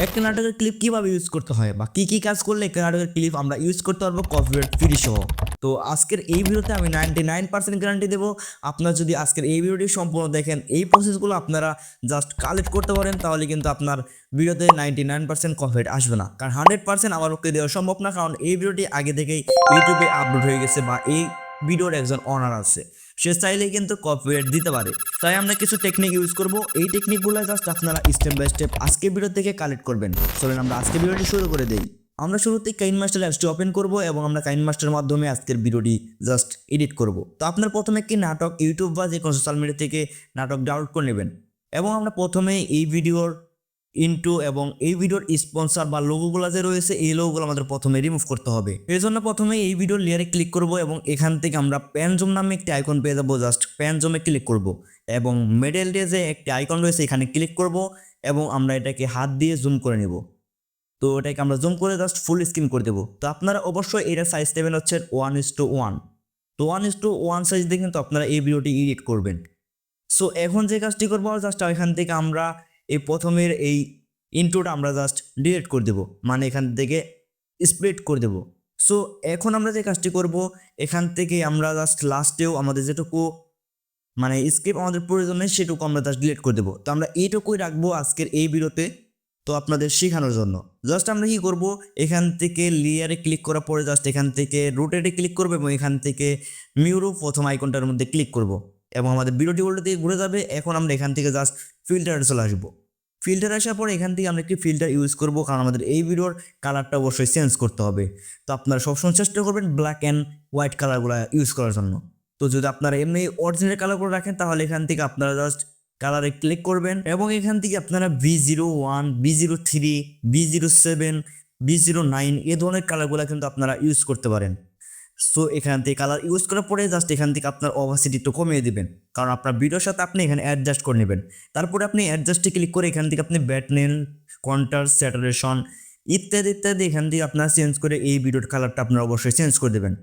একটা নাটকের ক্লিপ কিভাবে ইউজ করতে হয় বা কি কাজ করলে একটা নাটকের ক্লিপ আমরা ইউজ করতে পারবো কপিরাইট ফ্রি সহ। তো আজকের এই ভিডিওতে আমি 99% গ্যারান্টি দেবো, আপনারা যদি আজকের এই ভিডিওটি সম্পূর্ণ দেখেন, এই প্রসেসগুলো আপনারা জাস্ট কালেক্ট করতে পারেন, তাহলে কিন্তু আপনার ভিডিওতে 99% কপিরাইট আসবে না। কারণ 100% আমার পক্ষে দেওয়া সম্ভব না, কারণ এই ভিডিওটি আগে থেকেই ইউটিউবে আপলোড হয়ে গেছে বা এই ভিডিওর একজন অনার আছে, সে চাইলেই কিন্তু কপিরাইট দিতে পারে। তাই আমরা কিছু টেকনিক ইউজ করব, এই টেকনিকগুলো জাস্ট আপনারা স্টেপ বাই স্টেপ আজকে ভিডিও থেকে কালেক্ট করবেন। চলেন আমরা আজকে ভিডিওটি শুরু করে দেই। আমরা শুরুতেই কাইনমাস্টার অ্যাপসটি ওপেন করব এবং আমরা কাইনমাস্টারের মাধ্যমে আজকের ভিডিওটি জাস্ট এডিট করব। তো আপনার প্রথমে কি নাটক ইউটিউব বা যে কোনো সোশ্যাল মিডিয়া থেকে নাটক ডাউনলোড করে নেবেন এবং আমরা প্রথমে এই ভিডিওর ইন্টু এবং এই ভিডিওর স্পন্সর বা লোগোগুলো যে রয়েছে, এই লোগোগুলো আমাদের প্রথমে রিমুভ করতে হবে। এই জন্য প্রথমে এই ভিডিওর লেয়ারে ক্লিক করব এবং এখান থেকে আমরা প্যান জুম নামে একটি আইকন পেয়ে যাবো। জাস্ট প্যান জুমে ক্লিক করব এবং মিডল দিয়ে যে একটি আইকন রয়েছে এখানে ক্লিক করব এবং আমরা এটাকে হাত দিয়ে জুম করে নেব। তো এটাকে আমরা জুম করে জাস্ট ফুল স্ক্রিন করে দেবো। তো আপনারা অবশ্যই এটার সাইজ নেবেন হচ্ছে 1:1। তো 1:1 সাইজ দিয়ে কিন্তু আপনারা এই ভিডিওটি এডিট করবেন। সো এখন যে কাজটি করবো, জাস্ট এখান থেকে আমরা এই প্রথমের এই ইন্ট্রোটা আমরা জাস্ট ডিলিট করে দেবো, মানে এখান থেকে স্প্লিট করে দেবো। সো এখন আমরা যে কাজটি করব, এখান থেকে আমরা জাস্ট লাস্টেও আমাদের যেটুকু মানে স্ক্রিপ্ট আমাদের প্রয়োজন নেই সেটুকু আমরা জাস্ট ডিলিট করে দেবো। তো আমরা এইটুকুই রাখবো আজকের এই ভিডিওতে, তো আপনাদের শেখানোর জন্য। জাস্ট আমরা কি করব, এখান থেকে লেয়ারে ক্লিক করার পরে জাস্ট এখান থেকে রোটেটে ক্লিক করবো এবং এখান থেকে মিউরো প্রথম আইকনটার মধ্যে ক্লিক করব এবং আমাদের ভিডিওটি উল্টো দিকে ঘুরে যাবে। এখন আমরা এখান থেকে জাস্ট ফিল্টারে চলে আসবো। ফিল্টার আসার পরে এখান থেকে আমরা একটি ফিল্টার ইউজ করব, কারণ আমাদের এই ভিডিওর কালারটা অবশ্যই চেঞ্জ করতে হবে। তো আপনারা সবসময় চেষ্টা করবেন ব্ল্যাক অ্যান্ড হোয়াইট কালারগুলো ইউজ করার জন্য। তো যদি আপনারা এমনি অরিজিনাল কালারগুলো রাখেন, তাহলে এখান থেকে আপনারা জাস্ট কালারে ক্লিক করবেন এবং এখান থেকে আপনারা B01, B03, B07, B09 এই ধরনের কালারগুলো কিন্তু আপনারা ইউজ করতে পারেন। সো এখান থেকে কালার ইউজ করার পরে জাস্ট এখান থেকে আপনার অপাসিটি একটু কমিয়ে দিবেন, কারণ আপনার ভিডিওর সাথে আপনি এখানে অ্যাডজাস্ট করে নেবেন। তারপরে আপনি অ্যাডজাস্টে ক্লিক করে এখান থেকে আপনি ব্যাটনেল, কন্ট্রাস্ট, স্যাচুরেশন ইত্যাদি ইত্যাদি এখান থেকে আপনারা চেঞ্জ করে এই ভিডিওর কালারটা আপনারা অবশ্যই চেঞ্জ করে দেবেন।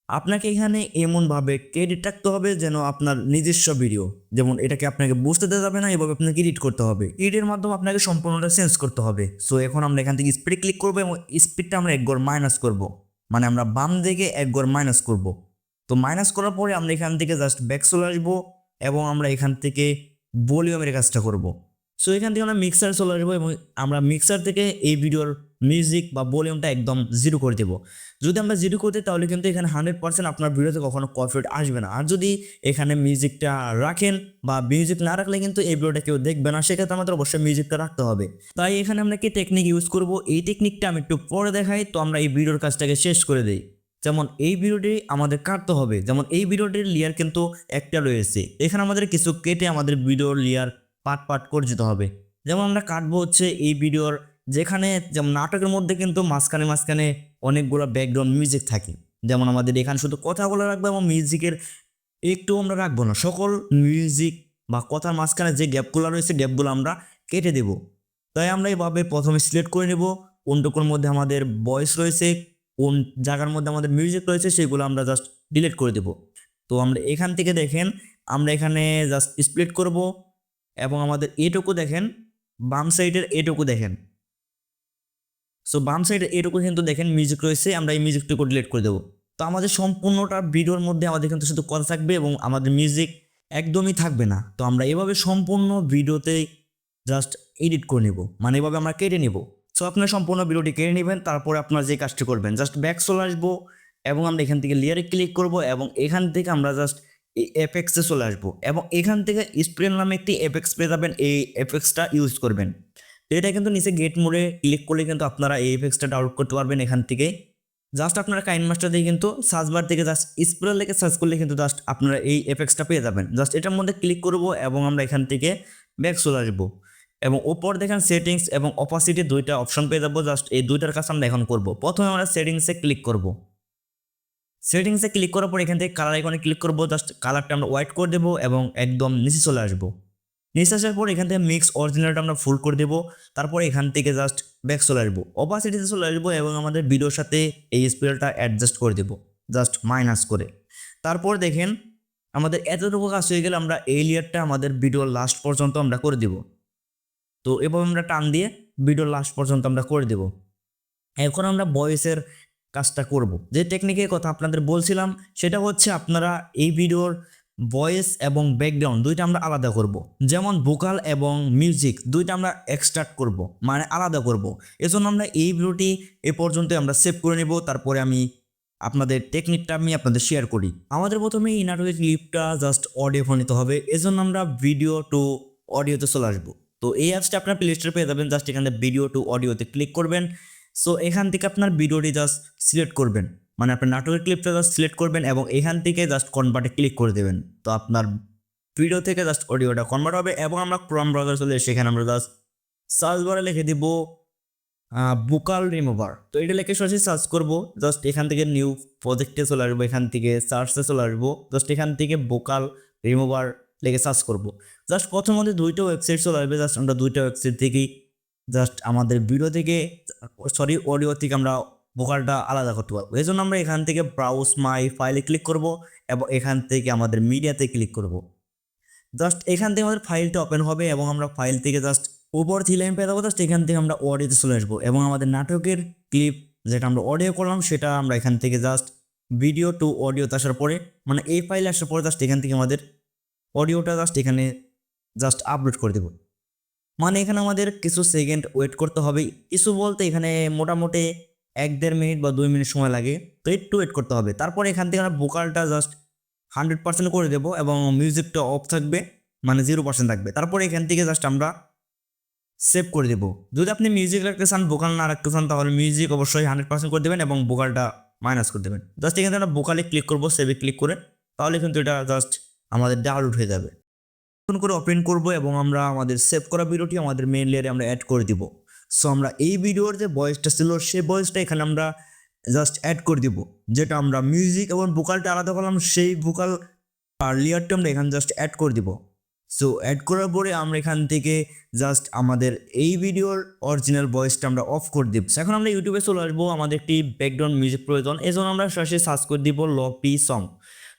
আপনাকে এখানে এমনভাবে ক্রেডিট রাখতে হবে যেন আপনার নিজস্ব ভিডিও, যেমন এটাকে আপনাকে বুঝতে দেওয়া যাবে না, এভাবে আপনাকে এডিট করতে হবে। এডিটের মাধ্যমে আপনাকে সম্পূর্ণটা চেঞ্জ করতে হবে। সো এখন আমরা এখান থেকে স্পিড ক্লিক করবো এবং স্পিডটা আমরা 1 গড় মাইনাস করবো, মানে আমরা বাম দিকে 1 গড় মাইনাস করব। তো মাইনাস করার পরে আমরা এখান থেকে জাস্ট ব্যাক চলে আসবো এবং আমরা এখান থেকে ভলিউমের কাজটা করব। সো এখান থেকে আমরা মিক্সার চলে আসবো এবং আমরা মিক্সার থেকে এই ভিডিওর মিউজিক বা ভলিউমটা একদম 0 করে দেবো। যদি আমরা 0 করে দিই তাহলে কিন্তু এখানে 100% আপনার ভিডিওতে কখনো কপিরাইট আসবে না। আর যদি এখানে মিউজিকটা রাখেন বা মিউজিক না রাখলে কিন্তু এই ভিডিওটা কেউ দেখবে না, সেক্ষেত্রে আমাদের অবশ্যই মিউজিকটা রাখতে হবে। তাই এখানে আমরা কি টেকনিক ইউজ করব, এই টেকনিকটা আমি একটু পরে দেখাই। তো আমরা এই ভিডিওর কাজটাকে শেষ করে দিই। যেমন এই ভিডিওটি আমাদের কাটতে হবে, যেমন এই ভিডিওটির লেয়ার কিন্তু একটা রয়েছে, এখানে আমাদের কিছু কেটে আমাদের ভিডিওর লেয়ার পার্ট করে যেতে হবে। যেমন আমরা কাটবো হচ্ছে এই ভিডিওর যেখানে, যেমন নাটকের মধ্যে কিন্তু মাঝখানে মাঝখানে অনেকগুলো ব্যাকগ্রাউন্ড মিউজিক থাকে, যেমন আমাদের এখানে শুধু কথাগুলো রাখবো এবং মিউজিকের একটু আমরা রাখবো না। সকল মিউজিক বা কথার মাঝখানে যে গ্যাপগুলো রয়েছে গ্যাপগুলো আমরা কেটে দেব। তাই আমরা এইভাবে প্রথমে সিলেক্ট করে নেব কোনটুকুর মধ্যে আমাদের ভয়েস রয়েছে, কোন জায়গার মধ্যে আমাদের মিউজিক রয়েছে, সেগুলো আমরা জাস্ট ডিলিট করে দেব। তো আমরা এখান থেকে দেখেন আমরা এখানে জাস্ট স্প্লিট করব এবং আমাদের এটুকু দেখেন, বাম সাইডের এটুকু দেখেন। সো বাম সাইডে এটুকু কিন্তু দেখেন মিউজিক রয়েছে, আমরা এই মিউজিকটুকু ডিলিট করে দেবো। তো আমাদের সম্পূর্ণটা ভিডিওর মধ্যে আমাদের কিন্তু শুধু কথা থাকবে এবং আমাদের মিউজিক একদমই থাকবে না। তো আমরা এভাবে সম্পূর্ণ ভিডিওতে জাস্ট এডিট করে নেব, মানে এভাবে আমরা কেটে নেব। সো আপনার সম্পূর্ণ ভিডিওটি কেটে নেবেন, তারপরে আপনারা যে কাজটি করবেন জাস্ট ব্যাক চলে আসবো এবং আমরা এখান থেকে লেয়ারে ক্লিক করব এবং এখান থেকে আমরা জাস্ট এই এফেক্টসে চলে আসবো এবং এখান থেকে স্প্রে নামে একটি এফেক্টস পেয়ে যাবেন, এই এফেক্টসটা ইউজ করবেন। তো এটা কিন্তু নিচে গেট মোডে ক্লিক করলে কিন্তু আপনারা এই এফেক্টসটা ডাউনলোড করতে পারবেন এখান থেকে। জাস্ট আপনারা কাইনমাস্টার দিয়ে কিন্তু সার্চ বার থেকে জাস্ট স্প্রে লিখে সার্চ করলে কিন্তু জাস্ট আপনারা এই এফেক্টসটা পেয়ে যাবেন। জাস্ট এটার মধ্যে ক্লিক করব এবং আমরা এখান থেকে ব্যাক চলে আসবো এবং ওপর দেখেন সেটিংস এবং অপাসিটি দুইটা অপশন পেয়ে যাবো। জাস্ট এই দুইটার কাজ আমরা এখন করব। প্রথমে আমরা সেটিংসে ক্লিক করব। সেটিংসে ক্লিক করার পর এখান থেকে কালার আইকনে ক্লিক করব, জাস্ট কালারটা আমরা হোয়াইট করে দেবো এবং একদম নিচে চলে আসবো। নিচে আসার পর এখান থেকে মিক্স অরিজিনালটা আমরা ফুল করে দেবো। তারপর এখান থেকে জাস্ট ব্যাক চলে আসবো, অপাসিটিতে চলে আসবো এবং আমাদের ভিডিওর সাথে এই স্পেলটা অ্যাডজাস্ট করে দেবো জাস্ট মাইনাস করে। তারপর দেখেন আমাদের এতটুকু কাজ হয়ে গেলে আমরা এই লেয়ারটা আমাদের ভিডিওর লাস্ট পর্যন্ত আমরা করে দেব। তো এভাবে আমরা টান দিয়ে ভিডিও লাস্ট পর্যন্ত আমরা করে দেব। এখন আমরা ভয়েসের কাজটা করব। যে টেকনিকের কথা আপনাদের বলছিলাম সেটা হচ্ছে আপনারা এই ভিডিওর ভয়েস এবং ব্যাকগ্রাউন্ড দুইটা আমরা আলাদা করব। যেমন ভোকাল এবং মিউজিক দুইটা আমরা এক্সট্রাক্ট করব, মানে আলাদা করব। এজন্য আমরা এই ভিডিওটি এ পর্যন্ত আমরা সেভ করে নেব। তারপরে আমি আপনাদের টেকনিকটা আমি আপনাদের শেয়ার করি। আমাদের প্রথমে এই নাটকের ক্লিপটা জাস্ট অডিও ফোন নিতে হবে। এজন্য আমরা ভিডিও টু অডিওতে চলে আসবো। তো এই অ্যাপসটা আপনার প্লে স্টোরে পেয়ে যাবেন। জাস্ট এখানে ভিডিও টু অডিওতে ক্লিক করবেন। সো এখান থেকে আপনার ভিডিওটি জাস্ট সিলেক্ট করবেন, মানে আপনার নাটকের ক্লিপটা জাস্ট সিলেক্ট করবেন এবং এখান থেকে জাস্ট কনভার্টে ক্লিক করে দেবেন। তো আপনার ভিডিও থেকে জাস্ট অডিওটা কনভার্ট হবে এবং আমরা ক্রোম ব্রাউজার চলে এসে এখানে আমরা জাস্ট সার্চ বারে লিখে দিব ভোকাল রিমুভার। তো এটা লিখে সরাসরি সার্চ করবো। জাস্ট এখান থেকে নিউ প্রজেক্টে চলে আসবো, এখান থেকে সার্চে চলে আসবো। জাস্ট এখান থেকে ভোকাল রিমুভার লিখে সার্চ করবো। জাস্ট প্রথমত দুইটা ওয়েবসাইট চলে আসবে। জাস্ট আমরা দুইটা ওয়েবসাইট থেকেই জাস্ট আমাদের ভিডিও থেকে অডিও থেকে আমরা ভোকালটা আলাদা করতে পারবো। এই জন্য আমরা এখান থেকে ব্রাউজ মাই ফাইলে ক্লিক করব এবং এখান থেকে আমাদের মিডিয়াতে ক্লিক করব। জাস্ট এখান থেকে আমাদের ফাইলটা ওপেন হবে এবং আমরা ফাইল থেকে জাস্ট উপর থ্রি লাইন পেয়ে যাবো। জাস্ট এখান থেকে আমরা অডিওতে চলে আসবো এবং আমাদের নাটকের ক্লিপ যেটা আমরা অডিও করলাম সেটা আমরা এখান থেকে জাস্ট ভিডিও টু অডিওতে আসার পরে, মানে এই ফাইলে আসার পরে জাস্ট এখান থেকে আমাদের অডিওটা জাস্ট এখানে জাস্ট আপলোড করে দেবো। মানে এখানে আমাদের কিছু সেকেন্ড ওয়েট করতে হবে। কিছু বলতে এখানে মোটামুটি 1-1.5 মিনিট বা 2 মিনিট সময় লাগে। তো একটু ওয়েট করতে হবে। তারপরে এখান থেকে আমরা ভোকালটা জাস্ট 100% করে দেবো এবং মিউজিকটা অফ থাকবে, মানে 0% থাকবে। তারপরে এখান থেকে জাস্ট আমরা সেভ করে দেবো। যদি আপনি মিউজিক রাখতে চান, ভোকাল না রাখতে চান, তাহলে মিউজিক অবশ্যই 100% করে দেবেন এবং ভোকালটা মাইনাস করে দেবেন। জাস্ট এখান থেকে আমরা ভোকালে ক্লিক করবো, সেভে ক্লিক করে, তাহলে কিন্তু এটা জাস্ট আমাদের ডাউনলোড হয়ে যাবে। করে ওপেন করব এবং আমরা আমাদের সেভ করা ভিডিওটি আমাদের মেইন লেয়ারে আমরা অ্যাড করে দিব। সো আমরা এই ভিডিওর যে ভয়েসটা ছিল সেই ভয়েসটা এখানে আমরা জাস্ট অ্যাড করে দিব। যেটা আমরা মিউজিক এবং ভোকালটা আলাদা করলাম, সেই ভোকাল আর লেয়ারটা আমরা এখানে জাস্ট অ্যাড করে দিব। সো অ্যাড করার পরে আমরা এখান থেকে জাস্ট আমাদের এই ভিডিওর অরিজিনাল ভয়েসটা আমরা অফ করে দিব। এখন আমরা ইউটিউবে চলে আসবো। আমাদের একটি ব্যাকগ্রাউন্ড মিউজিক প্রয়োজন, এই জন্য আমরা সরাসরি সার্চ করে দিব লপি সং।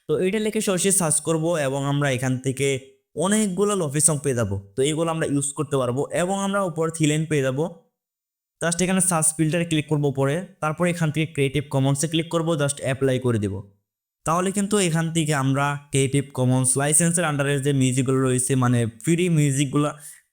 তো এইটা লিখে সরাসরি সার্চ করব এবং আমরা এখান থেকে অনেকগুলো লফি সং পেয়ে যাবো। তো এইগুলো আমরা ইউজ করতে পারবো এবং আমরা উপরে থ্রি লাইন পেয়ে যাবো। জাস্ট এখানে সার্চ ফিল্টারে ক্লিক করবো উপরে, তারপরে এখান থেকে ক্রিয়েটিভ কমন্সে ক্লিক করবো, জাস্ট অ্যাপ্লাই করে দিব। তাহলে কিন্তু এখান থেকে আমরা ক্রিয়েটিভ কমন্স লাইসেন্সের আন্ডারে যে মিউজিকগুলো রয়েছে, মানে ফ্রি মিউজিকগুলো,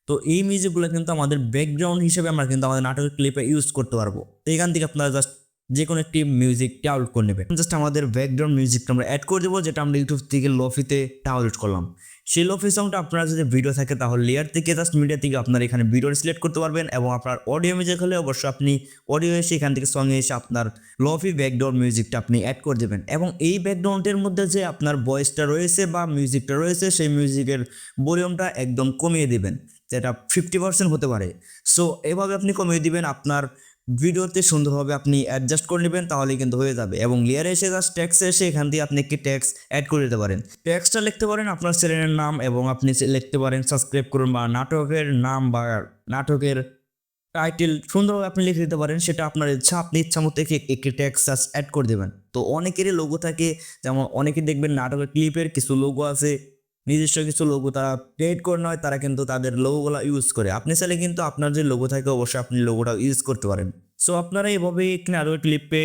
তো এই মিউজিকগুলো কিন্তু আমাদের ব্যাকগ্রাউন্ড হিসেবে আমরা কিন্তু আমাদের নাটকের ক্লিপে ইউজ করতে পারবো। তো এখান থেকে আপনারা জাস্ট যে কোনো একটি মিউজিক ডাউনলোড করে নেবেন। জাস্ট আমাদের ব্যাকগ্রাউন্ড মিউজিকটা আমরা অ্যাড করে দেবো, যেটা আমরা ইউটিউব থেকে লফিতে ডাউনলোড করলাম। সেই লফি সংটা আপনার যদি ভিডিও থাকে তাহলে লেয়ার থেকে জাস্ট মিডিয়া থেকে আপনার এখানে ভিডিও সিলেক্ট করতে পারবেন এবং আপনার অডিও মিউজিক হলে অবশ্যই আপনি অডিও এসে এখান থেকে সঙ্গে এসে আপনার লফি ব্যাকগ্রাউন্ড মিউজিকটা আপনি অ্যাড করে দেবেন এবং এই ব্যাকগ্রাউন্ডের মধ্যে যে আপনার ভয়েসটা রয়েছে বা মিউজিকটা রয়েছে সেই মিউজিকের ভলিউমটা একদম কমিয়ে দিবেন, যেটা 50% হতে পারে। সো এভাবে আপনি কমিয়ে দিবেন, আপনার ভিডিওতে সুন্দরভাবে আপনি অ্যাডজাস্ট করে নেবেন, তাহলেই কিন্তু হয়ে যাবে। এবং লেয়ারে এসে জাস্ট ট্যাক্সে এসে এখান দিয়ে আপনি একটি ট্যাক্স অ্যাড করে দিতে পারেন। ট্যাক্সটা লিখতে পারেন আপনার চ্যানেলের নাম এবং আপনি লিখতে পারেন সাবস্ক্রাইব করুন বা নাটকের নাম বা নাটকের টাইটেল সুন্দরভাবে আপনি লিখে দিতে পারেন। সেটা আপনার ইচ্ছা, আপনি ইচ্ছা মতো একটি ট্যাক্স অ্যাড করে দেবেন। তো অনেকেরই লোগো থাকে, যেমন অনেকে দেখবেন নাটকের ক্লিপের কিছু লোগো আছে, নিজস্ব কিছু লোগো তারা ক্রিয়েট করে নয়, তারা কিন্তু তাদের লোগোগুলো ইউজ করে। আপনি চাইলে কিন্তু আপনার যে লোগো থাকে অবশ্যই আপনি লোগোটা ইউজ করতে পারেন। সো আপনারা এইভাবে এখানে আরও ক্লিপে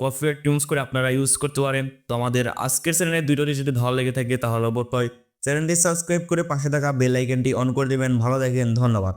কপিরাইট টিউনস করে আপনারা ইউজ করতে পারেন। তো আমাদের আজকের চ্যানেলের ভিডিওটি যদি ভালো লেগে থাকে তাহলে অবশ্যই চ্যানেলটি সাবস্ক্রাইব করে পাশে থাকা বেল আইকনটি অন করে দেবেন। ভালো থাকেন, ধন্যবাদ।